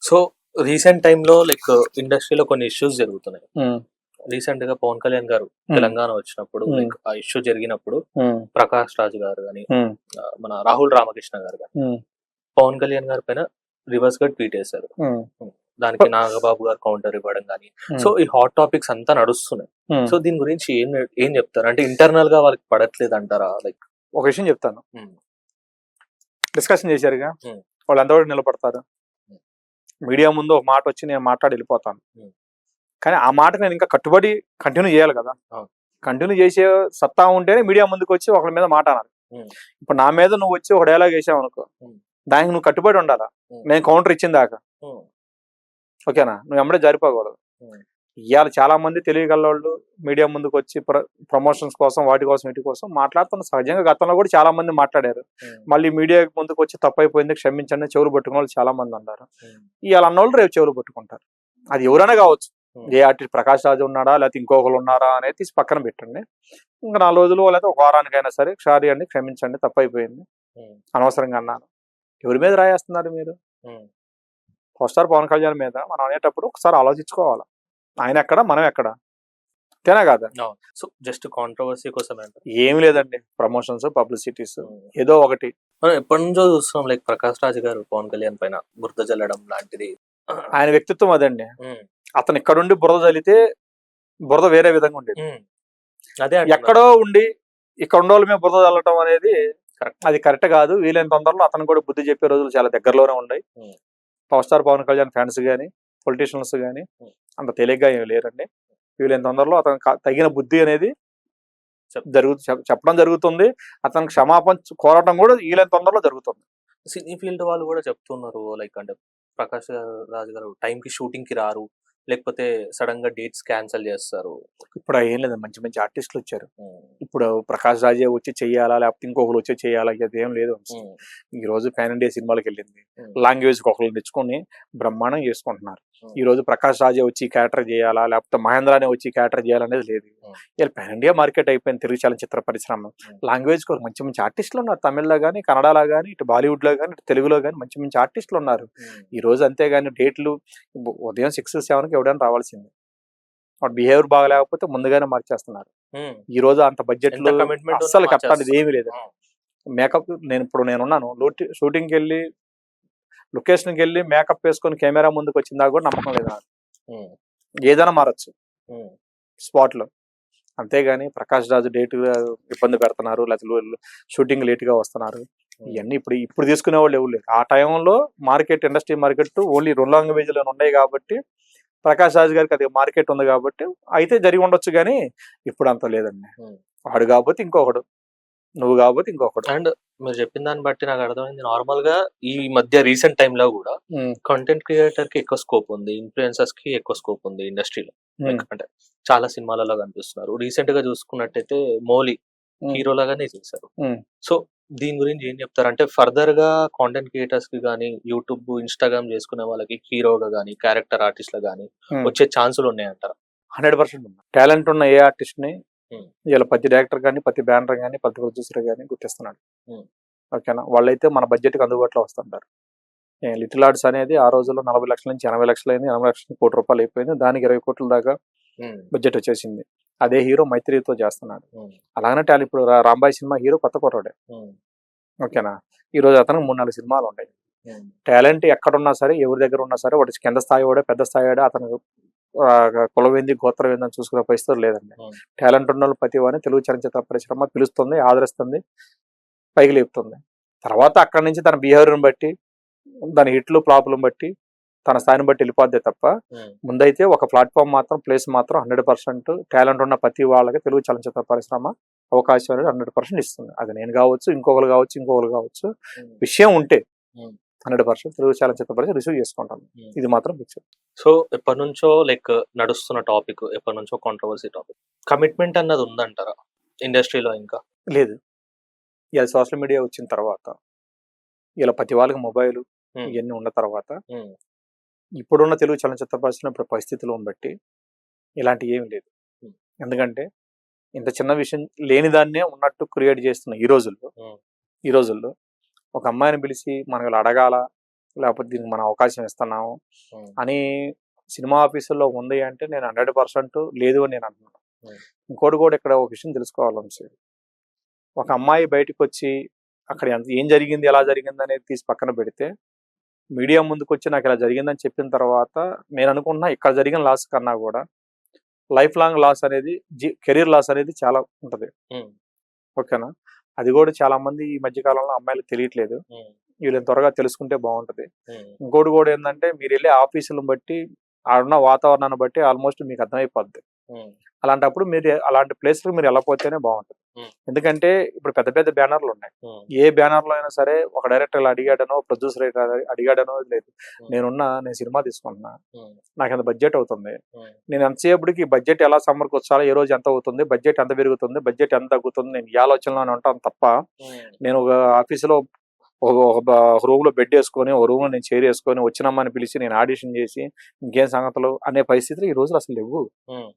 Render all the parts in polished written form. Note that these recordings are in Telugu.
సో రీసెంట్ టైంలో లైక్ ఇండస్ట్రీలో కొన్ని ఇష్యూస్ జరుగుతున్నాయి. హ్మ్. రీసెంట్ గా పవన్ కళ్యాణ్ గారు Hmm. తెలంగాణ వచ్చినప్పుడు Hmm. లైక్ ఆ ఇష్యూ జరిగినప్పుడు హ్మ్. ప్రకాష్ రాజ్ గారు కానీ హ్మ్. మన రాహుల్ రామకృష్ణ గారు కానీ హ్మ్. పవన్ కళ్యాణ్ గారి పైన రివర్స్ గా ట్వీట్ వేశారు. హ్మ్. దానికి నాగబాబు గారు కౌంటర్ ఇవ్వడం కానీ Hmm. సో ఈ హాట్ టాపిక్స్ అంతా నడుస్తున్నాయి. హ్మ్. సో దీని గురించి ఏం చెప్తారు? అంటే ఇంటర్నల్ గా వాళ్ళకి పడట్లేదు అంటారా? లైక్ ఒక విషయం చెప్తాను. డిస్కషన్ చేశారుగా, Hmm. వాళ్ళు ఎంతవరకు నిలబడతారు? Hmm. మీడియా ముందు ఒక మాట వచ్చి నేను మాట్లాడి వెళ్ళిపోతాను. Hmm. కానీ ఆ మాటకు నేను ఇంకా కట్టుబడి కంటిన్యూ చేయాలి కదా. అవును. కంటిన్యూ చేసే సత్తా ఉంటేనే మీడియా ముందుకు వచ్చి ఒకరి మీద మాట అనాలి. Hmm. ఇప్పుడు నా మీద నువ్వు వచ్చి ఒక డైలాగ్ వేసావు అనుకో, Hmm. దానికి నువ్వు కట్టుబడి ఉండాలా. Hmm. నేను కౌంటర్ ఇచ్చిన దాకా, Hmm. ఓకేనా? నువ్వు ఎమ్మడే జారిపోకూడదు. Hmm. ఇవాళ చాలా మంది తెలియగలవాళ్ళు మీడియా ముందుకు వచ్చి ప్రమోషన్స్ కోసం వాటి కోసం వీటి కోసం మాట్లాడుతున్న సహజంగా గతంలో కూడా చాలా మంది మాట్లాడారు. Hmm. మళ్ళీ మీడియా ముందుకు వచ్చి తప్పైపోయింది క్షమించండి చెవులు పట్టుకున్న వాళ్ళు చాలా మంది అన్నారు. Hmm. ఇవాళ అన్నోళ్ళు రేపు చెవులు పట్టుకుంటారు. అది ఎవరైనా కావచ్చు. Hmm. ఏ ఆర్టిస్ట్ ప్రకాష్ రాజు ఉన్నాడా లేకపోతే ఇంకొకరు ఉన్నారా అనేది తీసి పక్కన పెట్టండి. ఇంకా 4 రోజులు లేకపోతే ఒక వారానికైనా సరే సారీ అండి క్షమించండి తప్పైపోయింది Hmm. అనవసరంగా అన్నాను. ఎవరి మీద రాయేస్తున్నారు మీరు? Hmm. స్టార్ పవన్ కళ్యాణ్ మీద మనం అనేటప్పుడు ఒకసారి ఆలోచించుకోవాలి. ఆయన ఎక్కడ మనం ఎక్కడ, అంతేనా కాదా? సో జస్ట్ కాంట్రవర్సీ కోసమే అంటారు. ఏమి లేదండి, ప్రమోషన్స్ పబ్లిసిటీస్ Hmm. ఏదో ఒకటి. మనం ఎప్పటి నుంచో చూస్తున్నాం లైక్ ప్రకాష్ రాజ్ గారు పవన్ కళ్యాణ్ పైన బురద జల్లడం లాంటిది. ఆయన వ్యక్తిత్వం అదండి. ఉమ్, అతను ఇక్కడుండి బురద చల్లితే బురద వేరే విధంగా ఉండేది. ఉమ్, అదే అంటున్నా. ఎక్కడో ఉండి ఇక్కడ ఉండోళ్ళ మీద బురద చల్లటం అనేది Correct. అది కరెక్ట్ కాదు. వీలైన తొందరలో అతను కూడా బుద్ధి చెప్పే రోజులు చాలా దగ్గరలోనే ఉన్నాయి. Um, power star Pawan Kalyan fans కానీ పొలిటీషియన్స్ కానీ ఉమ్. అంత తేలిగ్గా ఏమి లేరండి. వీలైన తొందరలో అతను తగిన బుద్ధి అనేది చెప్పడం జరుగుతుంది. అతనికి క్షమాపణ కోరటం కూడా వీలైన తొందరలో జరుగుతుంది. సినీ ఫీల్డ్ వాళ్ళు కూడా చెప్తున్నారు లైక్ అంటే ప్రకాష్ రాజ్ గారు టైం కి షూటింగ్ కి రారు, లేకపోతే సడన్ గా డేట్స్ క్యాన్సిల్ చేస్తారు. ఇప్పుడు ఏం లేదు, మంచి మంచి ఆర్టిస్టులు వచ్చారు. ఉమ్, ఇప్పుడు ప్రకాష్ రాజే వచ్చి చెయ్యాలా లేకపోతే ఇంకొకరు వచ్చి చెయ్యాలా అది ఏం లేదు. ఉమ్, ఈ రోజు పాన్ ఇండియా సినిమాలకు వెళ్ళింది, ఉమ్, లాంగ్వేజ్ ఒకళ్ళు తెచ్చుకొని బ్రహ్మాండం చేసుకుంటున్నారు. ఉమ్, ఈ రోజు ప్రకాష్ రాజే వచ్చి క్యారెక్టర్ చేయాలా లేకపోతే మహేంద్రానే వచ్చి క్యారెక్టర్ చేయాలనేది లేదు. ఉమ్. ఇలా పాన్ ఇండియా మార్కెట్ అయిపోయింది తెలుగు చలనచిత్ర పరిశ్రమ. లాంగ్వేజ్ కు మంచి మంచి ఆర్టిస్టులు ఉన్నారు. తమిళ్లో కానీ కన్నడలో కానీ ఇటు బాలీవుడ్ లో కానీ ఇటు తెలుగులో కానీ మంచి మంచి ఆర్టిస్టులు ఉన్నారు. ఉమ్, ఈ రోజు అంతేగాని డేట్లు ఉదయం 6-7కి ఎవడైనా రావాల్సింది. వాడు బిహేవియర్ బాగలేకపోతే ముందుగానే మార్చేస్తున్నారు. ఉమ్. ఈ రోజు అంత బడ్జెట్ ఎంత commitment అస్సలు ఉన్నా కట్టాలి ఏమీ మార్చేస్తారు. లేదు. ఉమ్, మేకప్ నేనున్నాను షూటింగ్కి వెళ్ళి లొకేషన్కి వెళ్ళి మేకప్ వేసుకొని కెమెరా ముందుకు వచ్చిందా కూడా నమ్మకం లేదు నాకు. ఉమ్, ఏదైనా మారచ్చు ఉమ్, స్పాట్ లో. అంతేగాని ప్రకాష్ రాజు డేట్ ఇబ్బంది పెడుతున్నారు లేకపోతే షూటింగ్ లేట్ గా వస్తున్నారు, ఇవన్నీ ఇప్పుడు తీసుకునే వాళ్ళు ఎవరు లేరు. ఆ టైంలో ఇండస్ట్రీ మార్కెట్ ఓన్లీ 2 లాంగ్వేజ్లో ఉన్నాయి కాబట్టి ప్రకాష్ రాజ్ గారికి అది మార్కెట్ ఉంది కాబట్టి అయితే జరిగి ఉండొచ్చు. కానీ ఇప్పుడు అంత లేదండి. ఉమ్. వాడు కాకపోతే ఇంకొకడు, నువ్వు కాకపోతే ఇంకొకడు. అండ్ మీరు చెప్పిన దాన్ని బట్టి నాకు అర్థమైంది నార్మల్ గా ఈ మధ్య రీసెంట్ టైమ్ లో కూడా కంటెంట్ క్రియేటర్ కి ఎక్కువ స్కోప్ ఉంది, ఇన్ఫ్లుయెన్సర్స్ కి ఎక్కువ స్కోప్ ఉంది ఇండస్ట్రీలో. అంటే చాలా సినిమాలలో కనిపిస్తున్నారు. రీసెంట్ గా చూసుకున్నట్టయితే మౌలి హీరో లాగానే చేశారు. సో దీని గురించి ఏం చెప్తారు? అంటే ఫర్దర్ గా కాంటెంట్ క్రియేటర్స్ కి కానీ యూట్యూబ్ ఇన్స్టాగ్రామ్ చేసుకునే వాళ్ళకి హీరోగా కానీ క్యారెక్టర్ ఆర్టిస్ట్ గా కానీ వచ్చే ఛాన్సులు ఉన్నాయంటారా? 100% ఉంది. టాలెంట్ ఉన్న ఏ ఆర్టిస్ట్ ని Hmm. ఇలా ప్రతి డైరెక్టర్ కానీ ప్రతి బ్యానర్ కానీ ప్రతి ప్రొడ్యూసర్ కానీ గుర్తిస్తున్నాడు. Hmm. ఓకేనా, వాళ్ళైతే మన బడ్జెట్ కి అందుబాటులో వస్తుంటారు. లిటిల్ ఆర్ట్స్ అనేది ఆ రోజుల్లో 40 లక్షల నుంచి 80 లక్షలు అయింది, 80 లక్షల నుంచి 1 కోటి రూపాయలు అయిపోయింది. దానికి 20 కోట్ల దాకా బడ్జెట్ వచ్చేసింది. అదే హీరో మైత్రితో చేస్తున్నాడు. అలాగనే టాలెంట్ ఇప్పుడు రాంబాయ్ సినిమా హీరో కొత్త కుర్రాడే. ఓకేనా, ఈ రోజు అతనికి 3-4 సినిమాలు ఉంటాయి. టాలెంట్ ఎక్కడున్నా సరే ఎవరి దగ్గర ఉన్నా సరే వాడు కింద స్థాయి వాడే పెద్ద స్థాయి వాడే అతను కులం ఏంది గోత్రం ఏందని చూసుకునే పరిస్థితులు లేదండి. టాలెంట్ ఉన్న వాళ్ళు ప్రతి వాడిని తెలుగు చలనచిత్ర పరిశ్రమ పిలుస్తుంది, ఆదరిస్తుంది, పైకి లేపుతుంది. తర్వాత అక్కడి నుంచి తన బిహేవియర్ని బట్టి దాని హిట్లు ఫ్లాపులను బట్టి తన స్థాయిని బట్టి వెళ్ళిపోద్దే తప్ప ముందైతే ఒక ప్లాట్ఫామ్ మాత్రం ప్లేస్ మాత్రం 100% టాలెంట్ ఉన్న ప్రతి వాళ్ళకి తెలుగు చలనచిత్ర పరిశ్రమ అవకాశం అనేది 100% ఇస్తుంది. అది నేను కావచ్చు, ఇంకొకరు కావచ్చు. విషయం ఉంటే 100% తెలుగు చలనచిత్ర పరిశ్రమ రిసీవ్ చేసుకుంటాను. ఇది మాత్రం పిక్చర్. సో ఎప్పటి నుంచో లైక్ నడుస్తున్న టాపిక్, ఎప్పటి నుంచో కాంట్రవర్సీ టాపిక్, కమిట్మెంట్ అన్నది ఉందంటారా ఇండస్ట్రీలో? ఇంకా లేదు. ఇలా సోషల్ మీడియా వచ్చిన తర్వాత ఇలా ప్రతి వాళ్ళకి మొబైల్ ఇవన్నీ ఉన్న తర్వాత ఇప్పుడున్న తెలుగు చలనచిత్ర పరిశ్రమ ఇప్పుడు పరిస్థితులను బట్టి ఇలాంటి ఏమి లేదు. ఎందుకంటే ఇంత చిన్న విషయం లేని దాన్నే ఉన్నట్టు క్రియేట్ చేస్తున్న ఈ రోజుల్లో ఒక అమ్మాయిని పిలిచి మనం ఇలా అడగాల లేకపోతే దీనికి మనం అవకాశం ఇస్తున్నాము ఉమ్, అని సినిమా ఆఫీసుల్లో ఉంది అంటే నేను 100% లేదు అని నేను అంటున్నాను. ఉమ్, ఇంకోటి కూడా ఇక్కడ ఒక విషయం తెలుసుకోవాలి వంశీ. ఒక అమ్మాయి బయటకు వచ్చి అక్కడ ఏం జరిగింది ఎలా జరిగింది అనేది తీసి పక్కన పెడితే మీడియా ముందుకు వచ్చి నాకు ఇలా జరిగిందని చెప్పిన తర్వాత నేను అనుకుంటున్నా ఇక్కడ జరిగిన లాస్ కన్నా కూడా లైఫ్ లాంగ్ లాస్ అనేది కెరీర్ లాస్ అనేది చాలా ఉంటది. ఉమ్, ఓకేనా? అది కూడా చాలా మంది ఈ మధ్య కాలంలో అమ్మాయిలకు తెలియట్లేదు. ఉమ్, వీళ్ళని త్వరగా తెలుసుకుంటే బాగుంటది. ఉమ్, ఇంకోటి కూడా ఏంటంటే మీరు వెళ్ళే ఆఫీసులను బట్టి ఆడున్న వాతావరణాన్ని బట్టి ఆల్మోస్ట్ మీకు అర్థమైపోద్ది. ఉమ్, అలాంటప్పుడు మీరు అలాంటి ప్లేస్లకు మీరు వెళ్ళకపోతేనే బాగుంటుంది. ఉమ్, ఎందుకంటే ఇప్పుడు పెద్ద పెద్ద బ్యానర్లు ఉన్నాయి. ఉమ్, ఏ బ్యానర్లో అయినా సరే ఒక డైరెక్టర్ ఇలా అడిగాడనో ప్రొడ్యూసర్ అడిగాడనో లేదు. నేను సినిమా తీసుకుంటున్నా, ఉమ్, నాకు ఎంత బడ్జెట్ అవుతుంది, ఉమ్, నేను ఎంతసేపటికి బడ్జెట్ ఎలా సమకూర్చాలో, ఏ రోజు ఎంత అవుతుంది, బడ్జెట్ ఎంత పెరుగుతుంది, బడ్జెట్ ఎంత తగ్గుతుంది, నేను ఈ ఆలోచనలోనే ఉంటాను తప్ప ఉమ్, నేను ఒక ఆఫీసులో ఒక రూమ్ లో బెడ్ వేసుకొని ఒక రూమ్ లో నేను చైర్ వేసుకొని వచ్చినమ్మని పిలిచి నేను ఆడిషన్ చేసి ఇంకేం సంగతులు అనే పరిస్థితులు ఈ రోజులు అసలు లేవు. ఉమ్,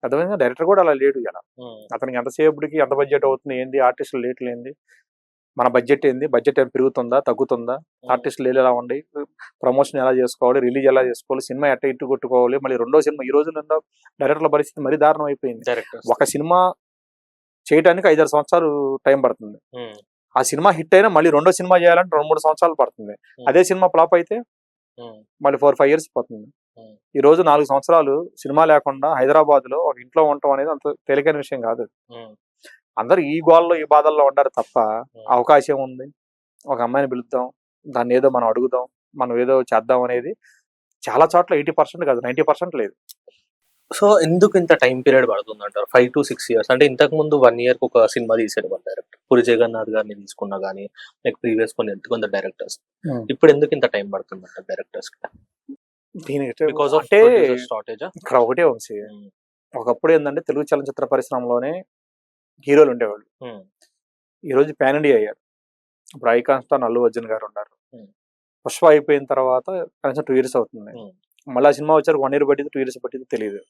అర్థమైందా? డైరెక్టర్ కూడా అలా లేడు ఇలా. ఉమ్, అతనికి ఎంతసేపటికి ఎంత బడ్జెట్ అవుతుంది ఏంది, ఆర్టిస్టులు రేట్లు ఏంది, మన బడ్జెట్ ఏంది, బడ్జెట్ ఏం పెరుగుతుందా తగ్గుతుందా, ఆర్టిస్టులు ఎలా ఉండి, ప్రమోషన్ ఎలా చేసుకోవాలి, రిలీజ్ ఎలా చేసుకోవాలి, సినిమా ఎట్ట ఇట్టు కొట్టుకోవాలి, మళ్ళీ రెండో సినిమా ఈ రోజుల్లో డైరెక్టర్ల పరిస్థితి మరీ దారుణం అయిపోయింది. డైరెక్టర్స్. ఒక సినిమా చేయడానికి 5-6 సంవత్సరాలు టైం పడుతుంది. ఉమ్, ఆ సినిమా హిట్ అయినా మళ్ళీ రెండో సినిమా చేయాలంటే 2-3 సంవత్సరాలు పడుతుంది. అదే సినిమా ఫ్లాప్ అయితే ఉమ్, మళ్ళీ 4-5 ఇయర్స్ పోతుంది. ఉమ్, ఈ రోజు 4 సంవత్సరాలు సినిమా లేకుండా హైదరాబాద్ లో ఒక ఇంట్లో ఉండటం అనేది అంత తేలికైన విషయం కాదు. ఉమ్, అందరూ ఈ గోల్లో ఈ బాధల్లో ఉండారు తప్ప ఉమ్. అవకాశం ఉంది, ఒక అమ్మాయిని పిలుద్దాం, దాన్ని ఏదో మనం అడుగుదాం, మనం ఏదో చేద్దాం అనేది చాలా చోట్ల 80% కాదు 90% లేదు. సో ఎందుకు ఇంత టైం పీరియడ్ పడుతుంది అంటారు? 5 to 6 years అంటే ఇంతకు ముందు 1 year కి ఒక సినిమా తీసాడు మన డైరెక్టర్. పూరి జగన్నాథ్ గారిని తీసుకున్నా కానీ లైక్ ప్రీవియస్ కొందరు డైరెక్టర్స్. ఇప్పుడు ఎందుకు ఇంత టైం పడుతుంది అంటారు డైరెక్టర్స్ కి? దీనికి బికాస్ ఆఫ్ అంటే షార్టేజ్. ఇక్కడ ఒకటే వంశీ, ఒకప్పుడు ఏంటంటే తెలుగు చలనచిత్ర పరిశ్రమలోనే హీరోలు ఉండేవాళ్ళు. ఈ రోజు పాన్ ఇండియా అయ్యారు. ఇప్పుడు ఐకాన్ స్టార్ అల్లు అర్జున్ గారు ఉన్నారు. పుష్ప అయిపోయిన తర్వాత కనీసం 2 years అవుతుంది. మళ్ళీ ఆ సినిమా వచ్చారు 1 year పట్టింది 2 years పట్టింది తెలియదు.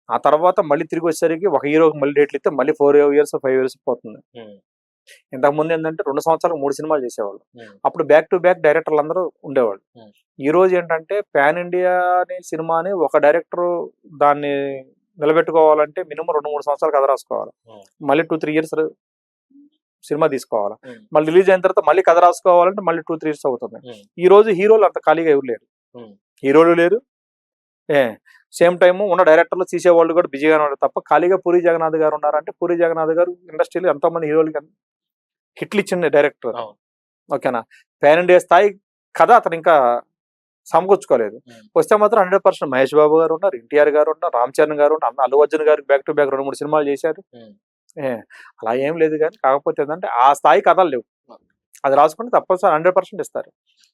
ఆ తర్వాత మళ్ళీ తిరిగి వచ్చేసరికి ఒక హీరోకి మళ్ళీ డేట్లు ఇస్తే మళ్ళీ 4 years 5 years పోతుంది. ఇంతకు ముందు ఏంటంటే 2 సంవత్సరాలు 3 సినిమాలు చేసేవాళ్ళు. అప్పుడు బ్యాక్ టు బ్యాక్ డైరెక్టర్లు అందరూ ఉండేవాళ్ళు. ఈ రోజు ఏంటంటే పాన్ ఇండియా అనే సినిమాని ఒక డైరెక్టర్ దాన్ని నిలబెట్టుకోవాలంటే మినిమం 2-3 సంవత్సరాలు కథ రాసుకోవాలి, మళ్ళీ 2-3 years సినిమా తీసుకోవాలి, మళ్ళీ రిలీజ్ అయిన తర్వాత మళ్ళీ కథ రాసుకోవాలంటే మళ్ళీ 2-3 years అవుతుంది. ఈ రోజు హీరోలు అంత ఖాళీగా ఎవరు లేరు, హీరోలు లేరు, సేమ్ టైమ్ ఉన్న డైరెక్టర్లు తీసేవాళ్ళు కూడా బిజీగా ఉన్నారు తప్ప ఖాళీగా పూరి జగన్నాథ్ గారు ఉన్నారంటే పూరి జగన్నాథ్ గారు ఇండస్ట్రీలో ఎంతో మంది హీరోలకి హిట్లు ఇచ్చిన డైరెక్టర్. ఓకేనా? పాన్ ఇండియా స్థాయి కథ అతను ఇంకా సమకూర్చుకోలేదు. వస్తే మాత్రం 100% మహేష్ బాబు గారు ఉన్నారు, ఎన్టీఆర్ గారు ఉన్నారు, రామ్ చరణ్ గారు ఉన్నారు, అల్లు అర్జున్ గారు బ్యాక్ టు బ్యాక్ 2-3 సినిమాలు చేశారు. అలా ఏం లేదు కానీ కాకపోతే ఏంటంటే ఆ స్థాయి కథలు లేవు. అది రాసుకుంటే తప్పనిసరి 100% ఇస్తారు.